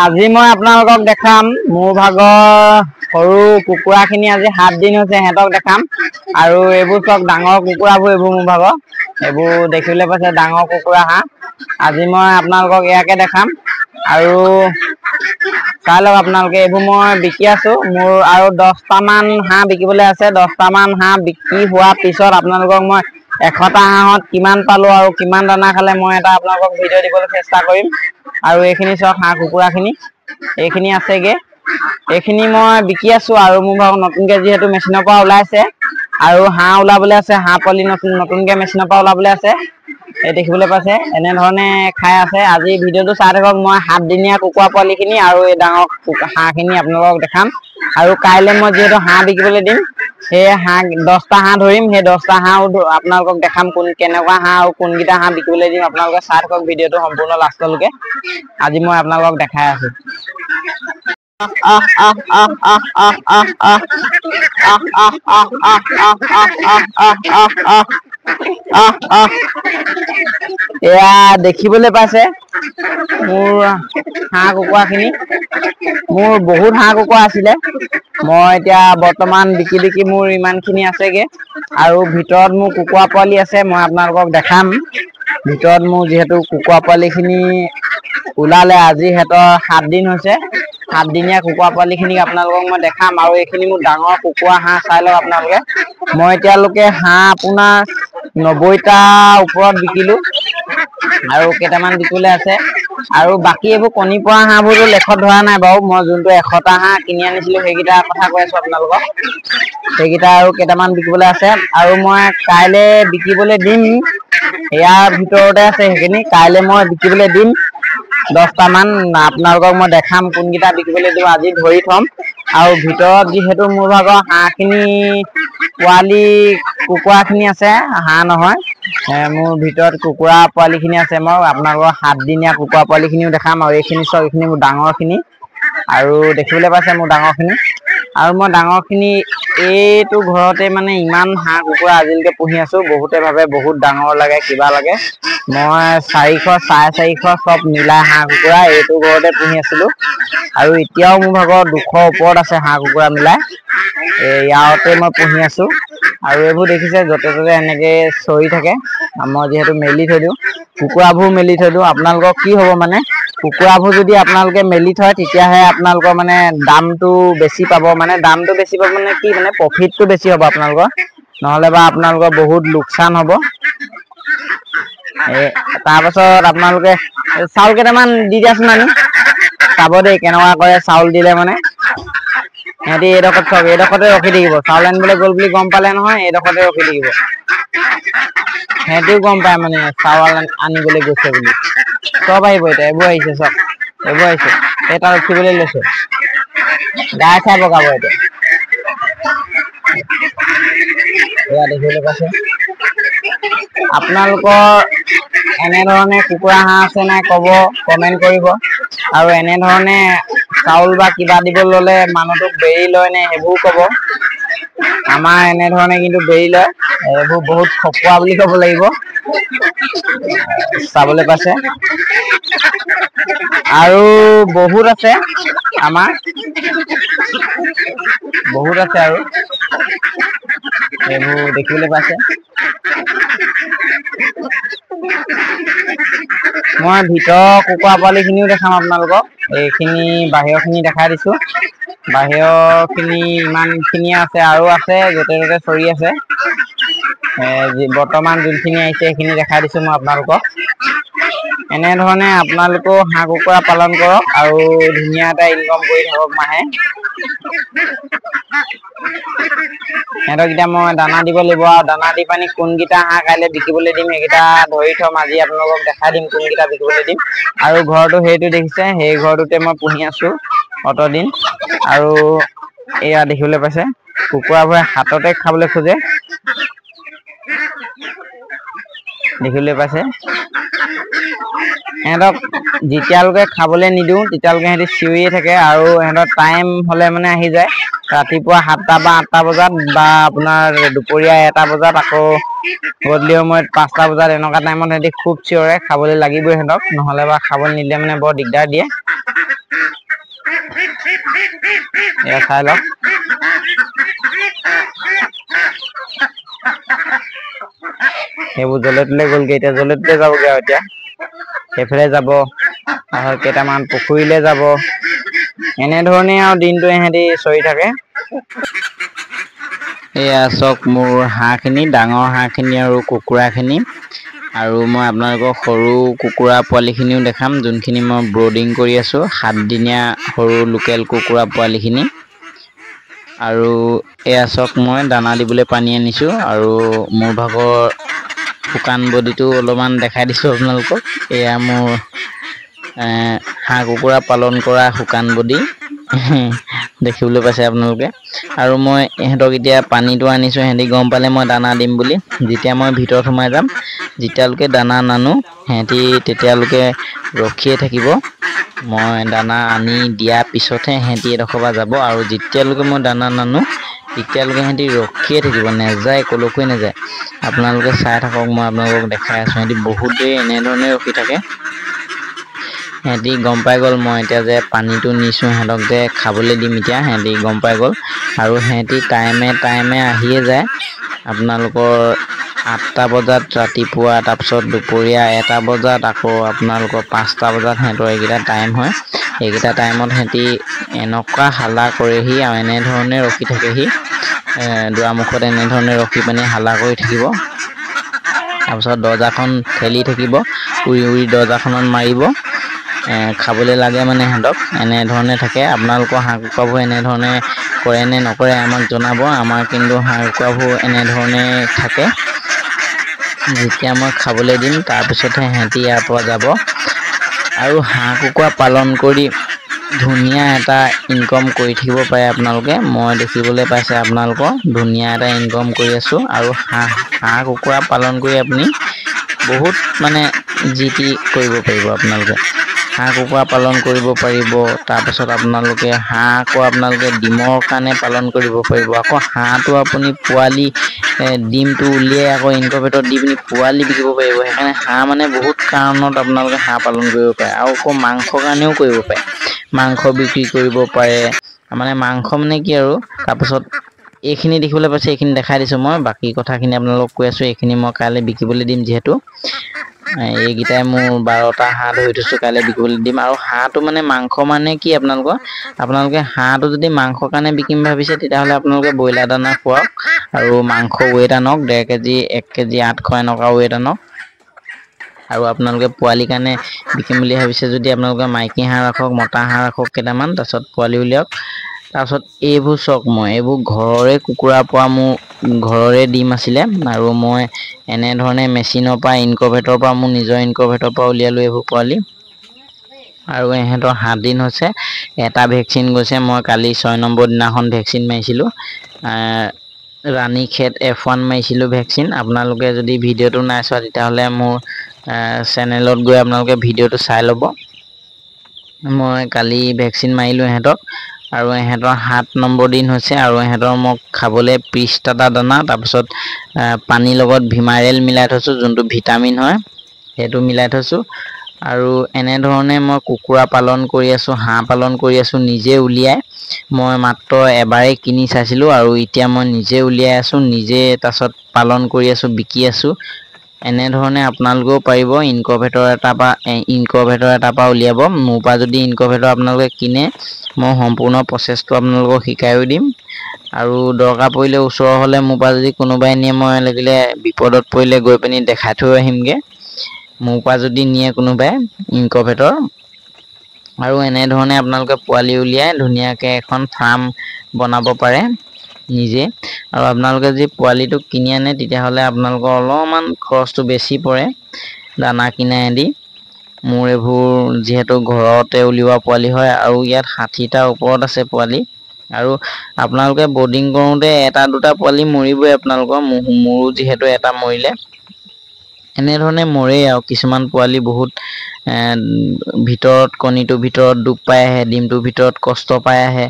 আজি মই আপোনালোকক দেখাম মোৰ ভাগৰ সৰু কুকুৰাখিনি আজি 7 দিন হৈছে হেতক দেখাম আৰু এইবোৰ সব ডাঙৰ কুকুৰাবোৰ এইবোৰ মোৰ ভাগৰ এইবোৰ দেখিবলৈ পাইছে ডাঙৰ কুকুৰা হাঁহ আজি মই আপোনালোকক ইয়াকে দেখাম আৰু চাই লওক আপোনালোকে এইবোৰ মই বিকি আছো মোৰ আৰু 10টা মান হাঁহ বিকিবলৈ আছে 10টা মান হাঁহ বিক্ৰী হোৱাৰ পিছত আপোনালোকক মই 100টা হাঁহত কিমান পালো আৰু কিমান দানা খালে মই এটা আপোনালোকক ভিডিঅ' দিবলৈ চেষ্টা কৰিম আৰু এইখিনি সব হাঁহ কুকুৰাখিনি এইখিনি আছেগে এইখিনি মই বিকি আছো আৰু মোৰ ভাগৰ নতুনকে যিহেতু মেচিনৰ পৰা ওলাইছে আৰু হাঁহ ওলাবলৈ আছে হাঁহ পোৱালি নতুনকে মেচিনৰ পৰা ওলাবলৈ আছে এই দেখিবলৈ পাইছে এনে ধৰণে খাই আছে আজি ভিডিঅ'টো চাই থাকক মই 7 দিনীয়া কুকুৰা পোৱালিখিনি আৰু এই ডাঙৰ হাঁহখিনি আপোনালোকক দেখাম আৰু কাইলৈ মই যিহেতু হাঁহ বিকিবলৈ দিম সেই হাঁহ 10টা হাঁহ ধৰিম সেই 10টা হাঁহ আপোনালোকক দেখাম কোন কেনেকুৱা হাঁহ আৰু কোনকেইটা হাঁহ বিকিবলৈ দিম আপোনালোকে চাই থাকক ভিডিঅ'টো সম্পূৰ্ণ লাষ্টলৈকে আজি মই আপোনালোকক দেখাই আছো এয়া দেখিবলৈ পাইছে মোৰ হাঁহ কুকুৰাখিনি মোৰ বহুত হাঁহ কুকুৰা আছিলে মই এতিয়া বৰ্তমান বিকি মোৰ ইমানখিনি আছেগে আৰু ভিতৰত মোৰ কুকুৰা পোৱালি আছে মই আপোনালোকক দেখাম ভিতৰত মোৰ যিহেতু কুকুৰা পোৱালিখিনি ওলালে আজি হেতৰ 7 দিন হৈছে 7 দিনীয়া কুকুৰা পোৱালিখিনিক আপোনালোকক মই দেখাম আৰু এইখিনি মোৰ ডাঙৰ কুকুৰা হাঁহ চাই লওক আপোনালোকে মই এতিয়ালৈকে হাঁহ আপোনাৰ 90টা ওপৰত বিকিলো আৰু কেইটামান বিকিবলৈ আছে আৰু বাকি এইবোৰ কণী পৰা হাঁহবোৰটো লেখত ধৰা নাই বাৰু মই যোনটো 100টা হাঁহ কিনি আনিছিলো সেইকেইটা কথা কৈ আছো আপোনালোকক সেইকেইটা আৰু কেইটামান বিকিবলৈ আছে আৰু মই কাইলৈ বিকিবলৈ দিম ইয়াৰ ভিতৰতে আছে সেইখিনি কাইলৈ মই বিকিবলৈ দিম 10টা মান আপোনালোকক মই দেখাম কোনকেইটা বিকিবলৈ দিম আজি ধৰি থম আৰু ভিতৰত যিহেতু মোৰ ভাগৰ হাঁহখিনি পোৱালি কুকুৰাখিনি আছে হাঁহ নহয় মোৰ ভিতৰত কুকুৰা পোৱালিখিনি আছে মই আপোনালোকৰ 7 দিনীয়া কুকুৰা পোৱালিখিনিও দেখাম আৰু এইখিনি সব এইখিনি মোৰ ডাঙৰখিনি আৰু দেখিবলৈ পাইছে মোৰ ডাঙৰখিনি আৰু মই ডাঙৰখিনি এইটো ঘৰতে মানে ইমান হাঁহ কুকুৰা আজিলৈকে পুহি আছো বহুতে ভাবে বহুত ডাঙৰ লাগে কিবা লাগে মই 400 450 সব মিলাই হাঁহ কুকুৰা এইটো ঘৰতে পুহি আছিলো আৰু এতিয়াও মোৰ ভাগৰ 200 ওপৰত আছে হাঁহ কুকুৰা মিলাই ইয়াতে মই পুহি আছো আৰু এইবোৰ দেখিছে যতে ততে এনেকে চৰি থাকে মই যিহেতু মেলি থৈ দিওঁ কুকুৰাবোৰ মেলি থৈ দিওঁ আপোনালোকৰ কি হ'ব মানে কুকুৰাবোৰ যদি আপোনালোকে মেলি থয় তেতিয়াহে আপোনালোকৰ মানে দামটো বেছি পাব মানে দামটো বেছি পাব মানে কি মানে প্ৰফিটটো বেছি হ'ব আপোনালোকৰ নহলে বা আপোনালোকৰ বহুত লোকচান হ'ব তাৰ পাছত আপোনালোকে চাউল কেইটামান দি দিয়াচোন আনি চাব দেই কেনেকুৱা কৰে চাউল দিলে মানে সিহঁতি এইডোখৰতে ৰখি থাকিব চাউল আনিবলৈ গ'ল বুলি গম পালে নহয় এইডোখৰতে ৰখি থাকিব সিহঁতিও গম পায় মানে চাউল আনিবলৈ গৈছে বুলি চব আহিব এতিয়া এইবোৰ আহিছে চব এইবোৰ আহিছে এই তাত উঠিবলৈ লৈছে গাই চাই বগাব এতিয়া এয়া দেখিবলৈ পাইছে আপোনালোকৰ এনেধৰণে কুকুৰা হাঁহ আছে নাই ক'ব কমেণ্ট কৰিব আৰু এনেধৰণে চাউল বা কিবা দিব ল'লে মানুহটোক বেৰি লয় নে সেইবোৰ ক'ব আমাৰ এনেধৰণে কিন্তু বেৰি লয় এইবোৰ বহুত খপোৱা বুলি ক'ব লাগিব চাবলৈ পাইছে আৰু বহুত আছে আমাৰ বহুত আছে আৰু এইবোৰ দেখিবলৈ পাইছে মই ভিতৰৰ কুকুৰা পোৱালিখিনিও দেখাম আপোনালোকক এইখিনি বাহিৰৰখিনি দেখাই দিছো বাহিৰৰখিনি ইমানখিনিয়ে আছে আৰু আছে য'তে ত'তে চৰি আছে বৰ্তমান যোনখিনি আহিছে সেইখিনি দেখাই দিছো মই আপোনালোকক এনেধৰণে আপোনালোকেও হাঁহ কুকুৰা পালন কৰক আৰু ধুনীয়া এটা ইনকম কৰি থাকক মাহে সিহঁতক এতিয়া মই দানা দিব লাগিব আৰু দানা দি পানি কোনকেইটা হাঁহ কাইলৈ বিকিবলৈ দিম সেইকেইটা ধৰি থম আজি আপোনালোকক দেখাই দিম কোনকেইটা বিকিবলৈ দিম আৰু ঘৰটো সেইটো দেখিছে সেই ঘৰটোতে মই পুহি আছো অতদিন আৰু এয়া দেখিবলৈ পাইছে কুকুৰাবোৰে হাততে খাবলৈ খোজে দেখিবলৈ পাইছে সিহঁতক যেতিয়ালৈকে খাবলৈ নিদিওঁ তেতিয়ালৈকে সিহঁতি চিঞৰিয়ে থাকে আৰু সিহঁতৰ টাইম হ'লে মানে আহি যায় ৰাতিপুৱা 7টা বা 8টা বজাত বা আপোনাৰ দুপৰীয়া 1টা বজাত আকৌ গধূলি সময়ত 5টা বজাত এনেকুৱা টাইমত সিহঁতি খুব চিঞৰে খাবলৈ লাগিবই সিহঁতক নহ'লে বা খাবলৈ নিদিলে মানে বৰ দিগদাৰ দিয়ে এয়া চাই লওক সেইবোৰ জলে তলে গ'লগে এতিয়া জলে তলে যাবগে আৰু এতিয়া সেইফালে যাব আৰু কেইটামান পুখুৰীলে যাব এনেধৰণে আৰু দিনটো ইহঁতি চৰি থাকে এয়া চাওক মোৰ হাঁহখিনি ডাঙৰ হাঁহখিনি আৰু কুকুৰাখিনি আৰু মই আপোনালোকক সৰু কুকুৰা পোৱালিখিনিও দেখাম যোনখিনি মই ব্ৰডিং কৰি আছোঁ 7 দিনীয়া সৰু লোকেল কুকুৰা পোৱালিখিনি আৰু এয়া চাওক মই দানা দিবলৈ পানী আনিছোঁ আৰু মোৰ ভাগৰ শুকান বডিটো অলপমান দেখাই দিছোঁ আপোনালোকক এয়া মোৰ হাঁহ কুকুৰা পালন কৰা শুকান বডি দেখিবলৈ পাইছে আপোনালোকে আৰু মই ইহঁতক এতিয়া পানীটো আনিছোঁ সিহঁতি গম পালে মই দানা দিম বুলি যেতিয়া মই ভিতৰত সোমাই যাম যেতিয়ালৈকে দানা নানো সিহঁতি তেতিয়ালৈকে ৰখিয়ে থাকিব মই দানা আনি দিয়াৰ পিছতহে সিহঁতি এডোখৰ পৰা যাব আৰু যেতিয়ালৈকে মই দানা নানো তেতিয়ালৈকে সিহঁতি ৰখিয়ে থাকিব নেযায় কলৈকোৱে নেযায় আপোনালোকে চাই থাকক মই আপোনালোকক দেখাই আছোঁ সিহঁতি বহুত দেৰি এনেধৰণে ৰখি থাকে সিহঁতি গম পাই গ'ল মই এতিয়া যে পানীটো নিছোঁ সিহঁতক যে খাবলৈ দিম এতিয়া সিহঁতি গম পাই গ'ল আৰু সিহঁতি টাইমে আহিয়ে যায় আপোনালোকৰ 8টা বজাত ৰাতিপুৱা তাৰপিছত দুপৰীয়া 1টা বজাত আকৌ আপোনালোকৰ 5টা বজাত সিহঁতৰ এইকেইটা টাইম হয় এইকেইটা টাইমত সিহঁতি এনেকুৱা হাল্লা কৰেহি আৰু এনেধৰণে ৰখি থাকেহি দুৱাৰমুখত এনেধৰণে ৰখি পিনি হাল্লা কৰি থাকিব তাৰপিছত দৰ্জাখন ঠেলি থাকিব উৰি উৰি দৰ্জাখনত মাৰিব খাবলৈ লাগে মানে সিহঁতক এনেধৰণে থাকে আপোনালোকৰ হাঁহ কুকুৰাবোৰ এনেধৰণে কৰে নে নকৰে আমাক জনাব আমাৰ কিন্তু হাঁহ কুকুৰাবোৰ এনেধৰণে থাকে যেতিয়া মই খাবলৈ দিম তাৰপিছতহে সিহঁতি ইয়াৰ পৰা যাব আৰু হাঁহ কুকুৰা পালন কৰি ধুনীয়া এটা ইনকম কৰি থাকিব পাৰে আপোনালোকে মই দেখিবলৈ পাইছে আপোনালোকৰ ধুনীয়া এটা ইনকম কৰি আছোঁ আৰু হাঁহ কুকুৰা পালন কৰি আপুনি বহুত মানে যি টি কৰিব পাৰিব আপোনালোকে হাঁহ কুকুৰা পালন কৰিব পাৰিব তাৰপিছত আপোনালোকে হাঁহ আকৌ আপোনালোকে ডিমৰ কাৰণে পালন কৰিব পাৰিব আকৌ হাঁহটো আপুনি পোৱালি ডিমটো উলিয়াই আকৌ ইনকুবেটৰত দি পিনি পোৱালি বিকিব পাৰিব সেইকাৰণে হাঁহ মানে বহুত কাৰণত আপোনালোকে হাঁহ পালন কৰিব পাৰে আৰু আকৌ মাংসৰ কাৰণেও কৰিব পাৰে মাংস বিক্ৰী কৰিব পাৰে মানে মাংস মানে কি আৰু তাৰপিছত এইখিনি দেখিবলৈ পাইছে এইখিনি দেখাই দিছোঁ মই বাকী কথাখিনি আপোনালোকক কৈ আছোঁ এইখিনি মই কাইলৈ বিকিবলৈ দিম যিহেতু এইকেইটাই মোৰ 12টা হাঁহ ধৰি থৈছোঁ কাইলৈ বিকিবলৈ দিম আৰু হাঁহটো মানে মাংস মানে কি আপোনালোকে হাঁহটো যদি মাংসৰ কাৰণে বিকিম ভাবিছে তেতিয়াহ'লে আপোনালোকে ব্ৰইলাৰ দানা খুৱাওক আৰু মাংস ৱেইট আনক 1.5 কেজি 1 কেজি 800 এনেকুৱা ৱেইট আনক আৰু আপোনালোকে পোৱালিৰ কাৰণে বিকিম বুলি ভাবিছে যদি আপোনালোকে মাইকী হাঁহ ৰাখক মতা হাঁহ ৰাখক কেইটামান তাৰপিছত পোৱালি উলিয়াওক তাৰপিছত এইবোৰ চাওক মই এইবোৰ ঘৰৰে কুকুৰাৰ পৰা মোৰ ঘৰৰে ডিম আছিলে আৰু মই এনেধৰণে মেচিনৰ পৰা ইনকুবেটৰৰ পৰা মোৰ নিজৰ ইনকুবেটৰৰ পৰা উলিয়ালোঁ এইবোৰ পোৱালি আৰু ইহঁতৰ 7 দিন হৈছে এটা ভেকচিন গৈছে মই কালি 6 নম্বৰ দিনাখন ভেকচিন মাৰিছিলোঁ ৰাণীখেত F1 মাৰিছিলোঁ ভেকচিন আপোনালোকে যদি ভিডিঅ'টো নাই চোৱা তেতিয়াহ'লে মোৰ চেনেলত গৈ আপোনালোকে ভিডিঅ'টো চাই ল'ব মই কালি ভেকচিন মাৰিলোঁ ইহঁতক আৰু ইহঁতৰ 7 নম্বৰ দিন হৈছে আৰু ইহঁতৰ মোক খাবলৈ 20টা দানা তাৰপিছত পানীৰ লগত ভিমাৰেল মিলাই থৈছোঁ যোনটো ভিটামিন হয় সেইটো মিলাই থৈছোঁ আৰু এনেধৰণে মই কুকুৰা পালন কৰি আছোঁ হাঁহ পালন কৰি আছোঁ নিজে উলিয়াই মই মাত্ৰ এবাৰেই কিনি চাইছিলোঁ আৰু এতিয়া মই নিজে উলিয়াই আছোঁ নিজে তাৰপিছত পালন কৰি আছোঁ বিকি আছোঁ এনেধৰণে আপোনালোকেও পাৰিব ইনকুবেটৰ এটাৰ পৰা উলিয়াব মোৰ পৰা যদি ইনকুবেটৰ আপোনালোকে কিনে মই সম্পূৰ্ণ প্ৰচেছটো আপোনালোকক শিকাইও দিম আৰু দৰকাৰ পৰিলে ওচৰৰ হ'লে মোৰ পৰা যদি কোনোবাই নিয়ে মই লাগিলে বিপদত পৰিলে গৈ পিনি দেখাই থৈ আহিমগৈ মোৰ পৰা যদি নিয়ে কোনোবাই ইনকুবেটৰ আৰু এনেধৰণে আপোনালোকে পোৱালি উলিয়াই ধুনীয়াকৈ এখন ফাৰ্ম বনাব পাৰে নিজে আৰু আপোনালোকে যদি পোৱালিটো কিনি আনে তেতিয়াহ'লে আপোনালোকৰ অলপমান খৰচটো বেছি পৰে দানা কিনাই দি মোৰ এইবোৰ যিহেতু ঘৰতে উলিওৱা পোৱালি হয় আৰু ইয়াত 60টাৰ ওপৰত আছে পোৱালি আৰু আপোনালোকে বৰ্ডিং কৰোঁতে 1-2টা পোৱালি মৰিবই আপোনালোকৰ মোৰো যিহেতু এটা মৰিলে এনেধৰণে মৰেই আৰু কিছুমান পোৱালি বহুত ভিতৰত কণীটোৰ ভিতৰত ডুব পাই আহে ডিমটোৰ ভিতৰত কষ্ট পাই আহে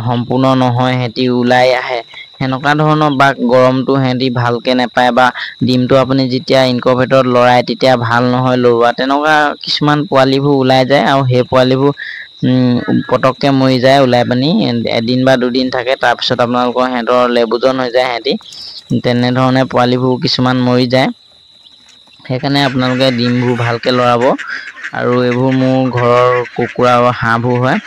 সম্পূৰ্ণ নহয় সিহঁতি ওলাই আহে সেনেকুৱা ধৰণৰ বা গৰমটো সিহঁতি ভালকৈ নাপায় বা ডিমটো আপুনি যেতিয়া ইনকুবেটৰত লৰাই তেতিয়া ভাল নহয় লৰোৱা তেনেকুৱা কিছুমান পোৱালিবোৰ ওলাই যায় আৰু সেই পোৱালিবোৰ পটককৈ মৰি যায় ওলাই পানি এদিন বা দুদিন থাকে তাৰপিছত আপোনালোকৰ সিহঁতৰ লেবুজন হৈ যায় সিহঁতি তেনেধৰণে পোৱালিবোৰ কিছুমান মৰি যায় সেইকাৰণে আপোনালোকে ডিমবোৰ ভালকৈ লৰাব আৰু এইবোৰ মোৰ ঘৰৰ কুকুৰা আৰু হাঁহবোৰ হয়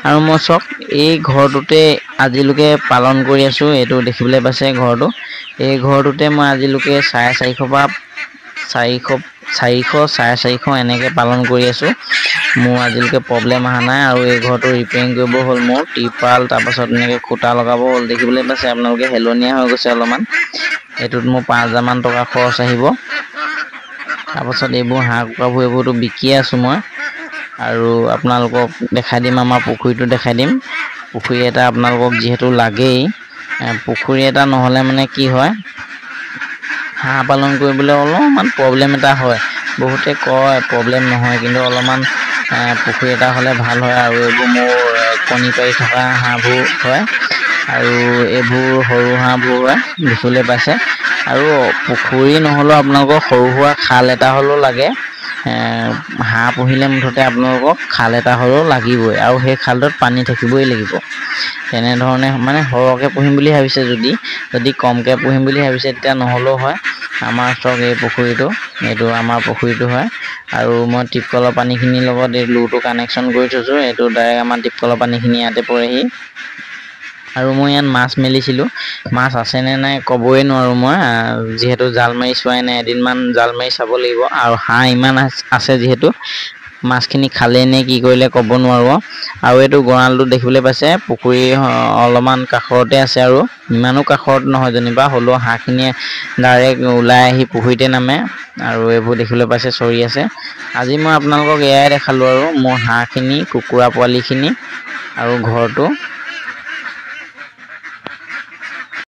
আৰু মই চক এই ঘৰটোতে আজিলৈকে পালন কৰি আছোঁ এইটো দেখিবলৈ পাইছে ঘৰটো এই ঘৰটোতে মই আজিলৈকে 450 পৰা 400 এনেকৈ পালন কৰি আছোঁ মোৰ আজিলৈকে প্ৰব্লেম অহা নাই আৰু এই ঘৰটো ৰিপেয়াৰিং কৰিব হ'ল মোৰ টিপাল তাৰপাছত এনেকৈ খুঁটা লগাব হ'ল দেখিবলৈ পাইছে আপোনালোকে হেলনীয়া হৈ গৈছে অলপমান এইটোত মোৰ 5000 মান টকা খৰচ আহিব তাৰপাছত এইবোৰ হাঁহ কুকুৰাবোৰ এইবোৰতো বিকিয়ে আছোঁ মই আৰু আপোনালোকক দেখাই দিম আমাৰ পুখুৰীটো দেখাই দিম পুখুৰী এটা আপোনালোকক যিহেতু লাগেই পুখুৰী এটা নহ'লে মানে কি হয় হাঁহ পালন কৰিবলৈ অলপমান প্ৰব্লেম এটা হয় বহুতে কয় প্ৰব্লেম নহয় কিন্তু অলপমান পুখুৰী এটা হ'লে ভাল হয় আৰু এইবোৰ মোৰ কণী পাৰি থকা হাঁহবোৰ হয় আৰু এইবোৰ সৰু হাঁহবোৰ হয় দেখিবলৈ পাইছে আৰু পুখুৰী নহ'লেও আপোনালোকৰ সৰু সুৰা খাল এটা হ'লেও লাগে হাঁহ পুহিলে মুঠতে আপোনালোকক খাল এটা হ'লেও লাগিবই আৰু সেই খালটোত পানী থাকিবই লাগিব তেনেধৰণে মানে সৰহকৈ পুহিম বুলি ভাবিছে যদি কমকৈ পুহিম বুলি ভাবিছে তেতিয়া নহ'লেও হয় আমাৰ চক এই পুখুৰীটো এইটো আমাৰ পুখুৰীটো হয় আৰু মই টিপকলৰ পানীখিনিৰ লগত এই লুটো কানেকশ্যন কৰি থৈছোঁ এইটো ডাইৰেক্ট আমাৰ টিপকলৰ পানীখিনি ইয়াতে পৰেহি আৰু মই ইয়াত মাছ মেলিছিলোঁ মাছ আছেনে নাই ক'বই নোৱাৰোঁ মই যিহেতু জাল মাৰি চোৱাই নাই এদিনমান জাল মাৰি চাব লাগিব আৰু হাঁহ ইমান আছে যিহেতু মাছখিনি খালে নে কি কৰিলে ক'ব নোৱাৰোঁ আৰু এইটো গঁৰালটো দেখিবলৈ পাইছে পুখুৰী অলপমান কাষৰতে আছে আৰু ইমানো কাষৰত নহয় যেনিবা হ'লেও হাঁহখিনিয়ে ডাইৰেক্ট ওলাই আহি পুখুৰীতে নামে আৰু এইবোৰ দেখিবলৈ পাইছে চৰি আছে আজি মই আপোনালোকক এয়াই দেখালোঁ আৰু মোৰ হাঁহখিনি কুকুৰা পোৱালিখিনি আৰু ঘৰটো